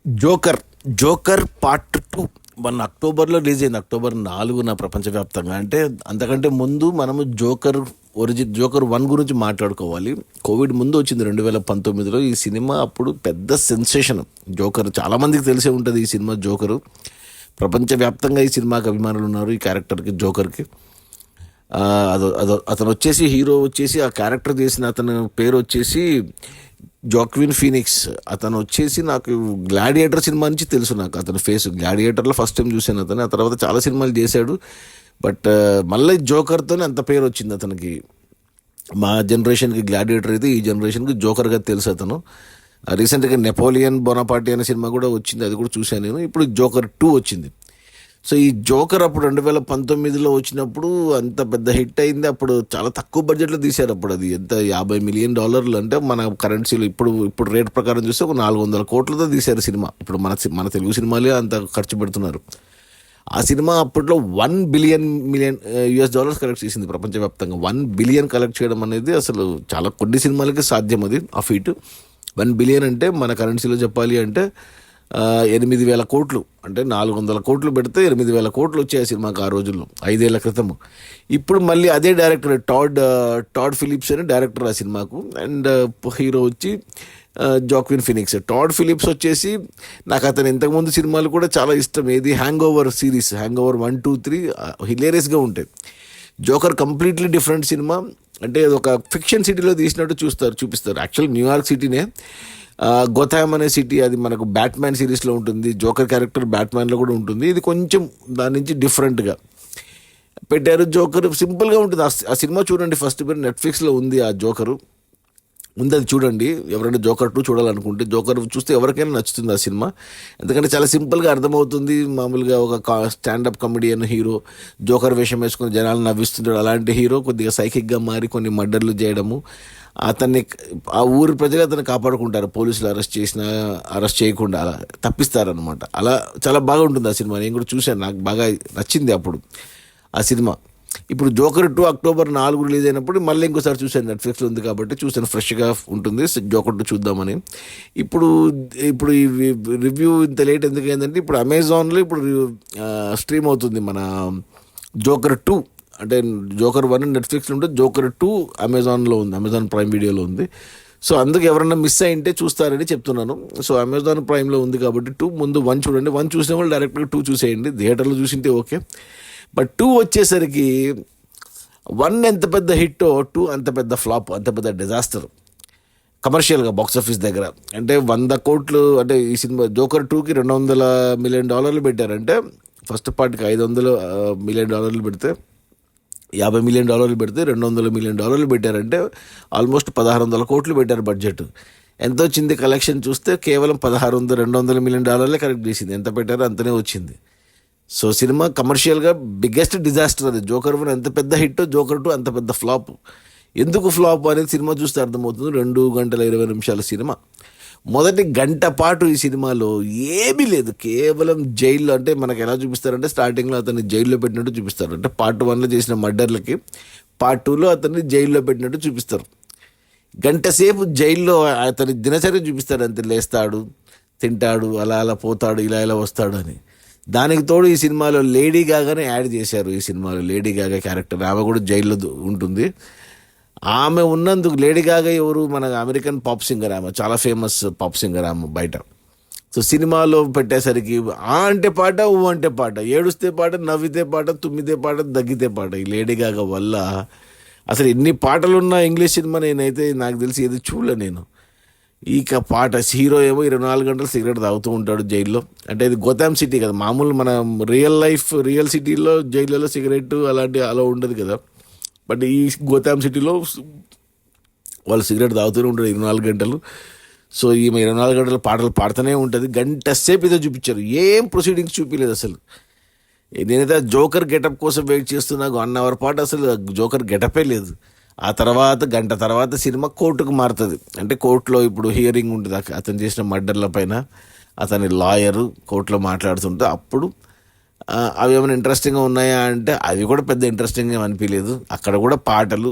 Joker joker part 2 అక్టోబర్లో release అయింది. October 4న ప్రపంచవ్యాప్తంగా. అంటే అంతకంటే ముందు మనము జోకర్ 1 గురించి మాట్లాడుకోవాలి. కోవిడ్ ముందు వచ్చింది 2019లో ఈ సినిమా. అప్పుడు పెద్ద సెన్సేషన్ జోకర్. చాలామందికి తెలిసే ఉంటుంది ఈ సినిమా జోకరు. ప్రపంచవ్యాప్తంగా ఈ సినిమాకి అభిమానులు ఉన్నారు, ఈ క్యారెక్టర్కి జోకర్కి. అతను వచ్చేసి హీరో వచ్చేసి ఆ క్యారెక్టర్ చేసిన అతని పేరు వచ్చేసి జాక్విన్ ఫీనిక్స్. అతను వచ్చేసి నాకు గ్లాడియేటర్ సినిమా నుంచి తెలుసు. నాకు అతని ఫేస్ గ్లాడియేటర్లో ఫస్ట్ టైం చూశాను అతను. ఆ తర్వాత చాలా సినిమాలు చేశాడు. బట్ మళ్ళీ జోకర్తోనే అంత పేరు వచ్చింది అతనికి. మా జనరేషన్కి గ్లాడియేటర్ అయితే ఈ జనరేషన్కి జోకర్గా తెలుసు అతను. రీసెంట్గా నెపోలియన్ బొనాపార్టీ అనే సినిమా కూడా వచ్చింది, అది కూడా చూశాను నేను. ఇప్పుడు జోకర్ 2 వచ్చింది. సో ఈ జోకర్ అప్పుడు 2019లో వచ్చినప్పుడు అంత పెద్ద హిట్ అయింది. అప్పుడు చాలా తక్కువ బడ్జెట్లో తీశారు. అప్పుడు అది ఎంత $50 మిలియన్ అంటే మన కరెన్సీలో ఇప్పుడు రేట్ ప్రకారం చూస్తే ఒక 400 కోట్లతో తీశారు సినిమా. ఇప్పుడు మన తెలుగు సినిమాలే అంత ఖర్చు పెడుతున్నారు. ఆ సినిమా అప్పట్లో $1 బిలియన్ కలెక్ట్ చేసింది ప్రపంచవ్యాప్తంగా. 1 బిలియన్ కలెక్ట్ చేయడం అనేది అసలు చాలా కొన్ని సినిమాలకి సాధ్యం. అది ఆ ఫీట్. 1 బిలియన్ అంటే మన కరెన్సీలో చెప్పాలి అంటే 8,000 కోట్లు. అంటే 400 కోట్లు పెడితే 8,000 కోట్లు వచ్చాయి ఆ సినిమాకి ఆ రోజుల్లో, 5 ఏళ్ల క్రితం. ఇప్పుడు మళ్ళీ అదే డైరెక్టర్ టాడ్ ఫిలిప్స్ అని డైరెక్టర్ ఆ సినిమాకు. అండ్ హీరో వచ్చి జాక్విన్ ఫినిక్స్. టాడ్ ఫిలిప్స్ వచ్చేసి నాకు అతను ఇంతకుముందు సినిమాలు కూడా చాలా ఇష్టం. ఏది hang over series, hang over 1, 2, 3 హిలేరియస్గా ఉంటాయి. Joker completely different cinema. అంటే ఒక ఫిక్షన్ సిటీలో తీసినట్టు చూపిస్తారు. యాక్చువల్ న్యూయార్క్ సిటీనే, గొథామ్ అనే సిటీ. అది మనకు బ్యాట్మ్యాన్ సిరీస్లో ఉంటుంది. జోకర్ క్యారెక్టర్ బ్యాట్మ్యాన్లో కూడా ఉంటుంది. ఇది కొంచెం దాని నుంచి డిఫరెంట్గా పెట్టారు. జోకర్ సింపుల్గా ఉంటుంది. ఆ సినిమా చూడండి, ఫస్ట్ పేరు నెట్ఫ్లిక్స్లో ఉంది. ఆ జోకరు ఉంది, అది చూడండి. ఎవరైనా జోకర్ 2 చూడాలనుకుంటే జోకర్ చూస్తే ఎవరికైనా నచ్చుతుంది ఆ సినిమా. ఎందుకంటే చాలా సింపుల్గా అర్థమవుతుంది. మామూలుగా ఒక స్టాండప్ కమెడియన్ హీరో జోకర్ వేషం వేసుకుని జనాలు నవ్విస్తుంటాడు. అలాంటి హీరో కొద్దిగా సైకిక్గా మారి కొన్ని మర్డర్లు చేయడము, అతన్ని ఆ ఊరి ప్రజలు అతన్ని కాపాడుకుంటారు. పోలీసులు అరెస్ట్ చేయకుండా అలా తప్పిస్తారనమాట. అలా చాలా బాగా ఉంటుంది ఆ సినిమా. నేను కూడా చూశాను, నాకు బాగా నచ్చింది అప్పుడు ఆ సినిమా. ఇప్పుడు జోకర్ 2 అక్టోబర్ 4 రిలీజ్ అయినప్పుడు మళ్ళీ ఇంకోసారి చూశాను. నెట్ఫ్లిక్స్లో ఉంది కాబట్టి చూశాను, ఫ్రెష్గా ఉంటుంది. జోకర్ 2 చూద్దామని. ఇప్పుడు ఈ రివ్యూ ఇంత లేట్ ఎందుకు అయిందంటే ఇప్పుడు అమెజాన్లో ఇప్పుడు స్ట్రీమ్ అవుతుంది మన జోకర్ 2. అంటే జోకర్ 1 నెట్ఫ్లిక్స్లో ఉంటే జోకర్ 2 అమెజాన్లో ఉంది, అమెజాన్ ప్రైమ్ వీడియోలో ఉంది. సో అందుకు ఎవరన్నా మిస్ అయింటే చూస్తారని చెప్తున్నాను. సో అమెజాన్ ప్రైమ్లో ఉంది కాబట్టి 2 ముందు 1 చూడండి. 1 చూసిన వాళ్ళు డైరెక్ట్గా 2 చూసేయండి. థియేటర్లో చూసింటే ఓకే. బట్ 2 వచ్చేసరికి 1 ఎంత పెద్ద హిట్టో 2 అంత పెద్ద ఫ్లాప్, అంత పెద్ద డిజాస్టర్ కమర్షియల్గా బాక్స్ ఆఫీస్ దగ్గర. అంటే 100 కోట్లు. అంటే ఈ సినిమా జోకర్ 2కి $200 మిలియన్ పెట్టారంటే, ఫస్ట్ పార్ట్కి $500 మిలియన్ పెడితే, $50 మిలియన్ పెడితే $200 మిలియన్ పెట్టారంటే ఆల్మోస్ట్ 1,600 కోట్లు పెట్టారు బడ్జెట్. ఎంత వచ్చింది కలెక్షన్ చూస్తే కేవలం $200 మిలియన్ కలెక్ట్ చేసింది. ఎంత పెట్టారో అంతనే వచ్చింది. సో సినిమా కమర్షియల్గా బిగ్గెస్ట్ డిజాస్టర్ అది. జోకర్ 1 ఎంత పెద్ద హిట్, జోకర్ 2 అంత పెద్ద ఫ్లాప్. ఎందుకు ఫ్లాప్ అనేది సినిమా చూస్తే అర్థమవుతుంది. 2 గంటల 20 నిమిషాల సినిమా. మొదటి గంట పాటు ఈ సినిమాలో ఏమీ లేదు, కేవలం జైల్లో. అంటే మనకు ఎలా చూపిస్తారంటే స్టార్టింగ్లో అతన్ని జైల్లో పెట్టినట్టు చూపిస్తారు. అంటే పార్ట్ 1లో చేసిన మర్డర్లకి పార్ట్ 2లో అతన్ని జైల్లో పెట్టినట్టు చూపిస్తారు. గంట సేపు జైల్లో అతని దినచర్య చూపిస్తారు. అంతే, లేస్తాడు, తింటాడు, అలా పోతాడు, ఇలా వస్తాడు అని. దానికి తోడు ఈ సినిమాలో లేడీ గాగానే యాడ్ చేశారు. ఈ సినిమాలో లేడీ గాగా క్యారెక్టర్, ఆమె కూడా జైల్లో ఉంటుంది. ఆమె ఉన్నందుకు, లేడీ గాగా ఎవరు, మన అమెరికన్ పాప్ సింగర్, ఆమె చాలా ఫేమస్ పాప్ సింగర్ ఆమె బయట. సో సినిమాలో పెట్టేసరికి అంటే పాట, అంటే పాట, ఏడుస్తే పాట, నవ్వితే పాట, తుమ్మితే పాట, దగ్గితే పాట. ఈ లేడీ గాగా వల్ల అసలు ఎన్ని పాటలున్న ఇంగ్లీష్ సినిమా నేనైతే నాకు తెలిసి ఏది చూడలే నేను. ఇక పాట, హీరో ఏమో 24 గంటలు సిగరెట్ తాగుతూ ఉంటాడు జైల్లో. అంటే ఇది గోథామ్ సిటీ కదా, మామూలు మన రియల్ సిటీలో జైల్లో సిగరెట్ అలా ఉండదు కదా. బట్ ఈ గోథామ్ సిటీలో వాళ్ళు సిగరెట్ తాగుతూనే ఉంటారు 24 గంటలు. సో ఈమె 24 గంటలు పాటలు పాడుతూనే ఉంటుంది. గంట సేపు ఏదో చూపించారు, ఏం ప్రొసీడింగ్స్ చూపించలేదు అసలు. నేనైతే జోకర్ గెటప్ కోసం వెయిట్ చేస్తున్నా. 1 అవర్ పాటు అసలు జోకర్ గెటపే లేదు. ఆ తర్వాత గంట తర్వాత సినిమా కోర్టుకు మారుతుంది. అంటే కోర్టులో ఇప్పుడు హియరింగ్ ఉంటుంది అతను చేసిన మర్డర్ల పైన. అతని లాయరు కోర్టులో మాట్లాడుతుంటే అప్పుడు అవి ఏమైనా ఇంట్రెస్టింగ్గా ఉన్నాయా అంటే అవి కూడా పెద్ద ఇంట్రెస్టింగ్గా అనిపించలేదు. అక్కడ కూడా పాటలు,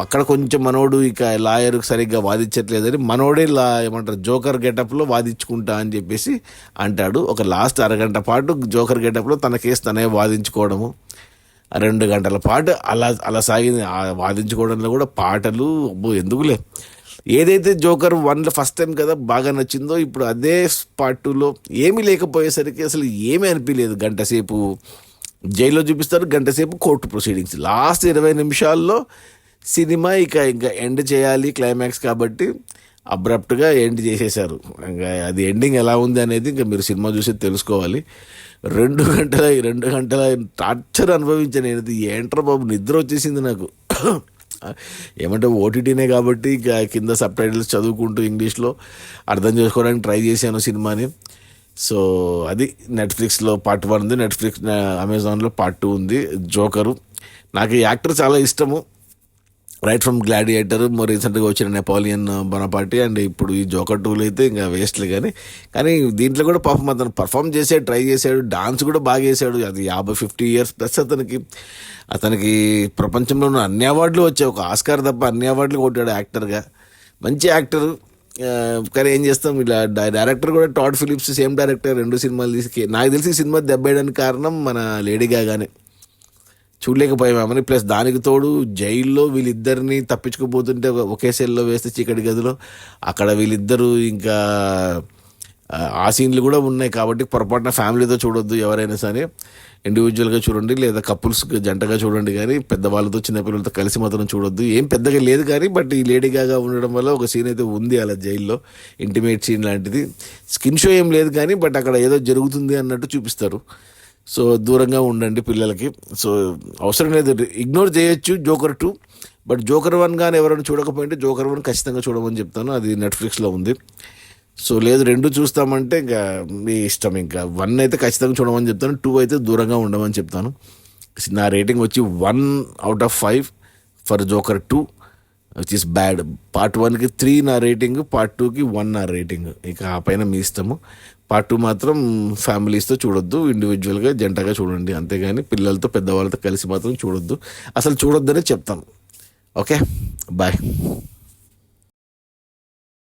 అక్కడ కొంచెం మనోడు ఇక లాయర్ సరిగ్గా వాదించట్లేదని మనోడే ఏమంటారు జోకర్ గెటప్లో వాదించుకుంటా అని చెప్పేసి అంటాడు. ఒక లాస్ట్ అరగంట పాటు జోకర్ గెటప్లో తన కేసు తనే వాదించుకోవడము, 2 గంటల పాటు అలా అలా సాగింది. ఆ వాదించుకోవడంలో కూడా పాటలు ఎందుకులే. ఏదైతే జోకర్ 1లో ఫస్ట్ టైం కదా బాగా నచ్చిందో, ఇప్పుడు అదే పార్ట్ 2లో ఏమీ లేకపోయేసరికి అసలు ఏమీ అనిపించలేదు. గంట సేపు జైల్లో చూపిస్తారు, గంట సేపు కోర్టు ప్రొసీడింగ్స్, లాస్ట్ 20 నిమిషాల్లో సినిమా ఇంకా ఎండ్ చేయాలి క్లైమాక్స్ కాబట్టి అబ్రప్ట్గా ఎండ్ చేసేశారు. ఇంకా అది ఎండింగ్ ఎలా ఉంది అనేది ఇంకా మీరు సినిమా చూసి తెలుసుకోవాలి. 2 గంటల టార్చర్ అనుభవించాను నేను. ఏంట్రా బాబు నిద్ర వచ్చేసింది నాకు. ఏమంటే ఓటీటీనే కాబట్టి ఇక కింద సబ్ టైటిల్స్ చదువుకుంటూ ఇంగ్లీష్లో అర్థం చేసుకోవడానికి ట్రై చేశాను సినిమాని. సో అది నెట్ఫ్లిక్స్లో పార్ట్ 1 ఉంది, నెట్ఫ్లిక్స్ అమెజాన్లో పార్ట్ 2 ఉంది. జోకరు నాకు ఈ యాక్టర్ చాలా ఇష్టము. రైట్ ఫ్రమ్ గ్లాడియేటర్, రీసెంట్గా వచ్చిన నెపోలియన్ బొనపార్టీ, అండ్ ఇప్పుడు ఈ జోకర్ 2లో అయితే ఇంకా వేస్ట్లే. కానీ దీంట్లో కూడా పాపం అతను పర్ఫామ్ చేసాడు, ట్రై చేశాడు, డాన్స్ కూడా బాగా చేశాడు. అది 50-50 ఇయర్స్ ప్లస్ అతనికి ప్రపంచంలో ఉన్న అన్ని అవార్డులు వచ్చాయి, ఒక ఆస్కార్ తప్ప అన్ని అవార్డులు కొట్టాడు యాక్టర్గా. మంచి యాక్టరు. కానీ ఏం చేస్తాం, ఇలా డైరెక్టర్ కూడా టాడ్ ఫిలిప్స్ సేమ్ డైరెక్టర్, 2 సినిమాలు తీసి నాకు తెలిసి ఈ సినిమా దెబ్బేయడానికి కారణం మన లేడీ గాగానే. చూడలేకపోయామని, ప్లస్ దానికి తోడు జైల్లో వీళ్ళిద్దరిని తప్పించుకుపోతుంటే ఒకే సెల్లో వేస్తే చీకటి గదిలో అక్కడ వీళ్ళిద్దరూ ఇంకా ఆ సీన్లు కూడా ఉన్నాయి. కాబట్టి పొరపాటున ఫ్యామిలీతో చూడొద్దు, ఎవరైనా సరే ఇండివిజువల్గా చూడండి, లేదా కపుల్స్ జంటగా చూడండి. కానీ పెద్దవాళ్ళతో చిన్నపిల్లలతో కలిసి మాత్రం చూడొద్దు. ఏం పెద్దగా లేదు కానీ, బట్ ఈ లేడీ గాగా ఉండడం వల్ల ఒక సీన్ అయితే ఉంది అలా జైల్లో, ఇంటిమేట్ సీన్ లాంటిది. స్కిన్ షో ఏం లేదు కానీ, బట్ అక్కడ ఏదో జరుగుతుంది అన్నట్టు చూపిస్తారు. సో దూరంగా ఉండండి పిల్లలకి. సో అవసరం లేదు, ఇగ్నోర్ చేయొచ్చు జోకర్ 2. బట్ జోకర్ 1 కానీ ఎవరైనా చూడకపోయింటే జోకర్ 1 ఖచ్చితంగా చూడమని చెప్తాను. అది నెట్ఫ్లిక్స్లో ఉంది. సో లేదు 2 చూస్తామంటే ఇంకా మీ ఇష్టం. ఇంకా 1 అయితే ఖచ్చితంగా చూడమని చెప్తాను, 2 అయితే దూరంగా ఉండమని చెప్తాను. నా రేటింగ్ వచ్చి 1/5 for joker 2, which is bad. Part 1కి 3 నా రేటింగ్, పార్ట్ 2కి 1 నా రేటింగ్. ఇక ఆ పైన మీ ఇష్టము. పార్ట్ 2 మాత్రం ఫ్యామిలీస్తో చూడొద్దు, ఇండివిజువల్గా జంటగా చూడండి. అంతేగాని పిల్లలతో పెద్దవాళ్ళతో కలిసి మాత్రం చూడొద్దు, అసలు చూడొద్దనే చెప్తాను. Okay, bye.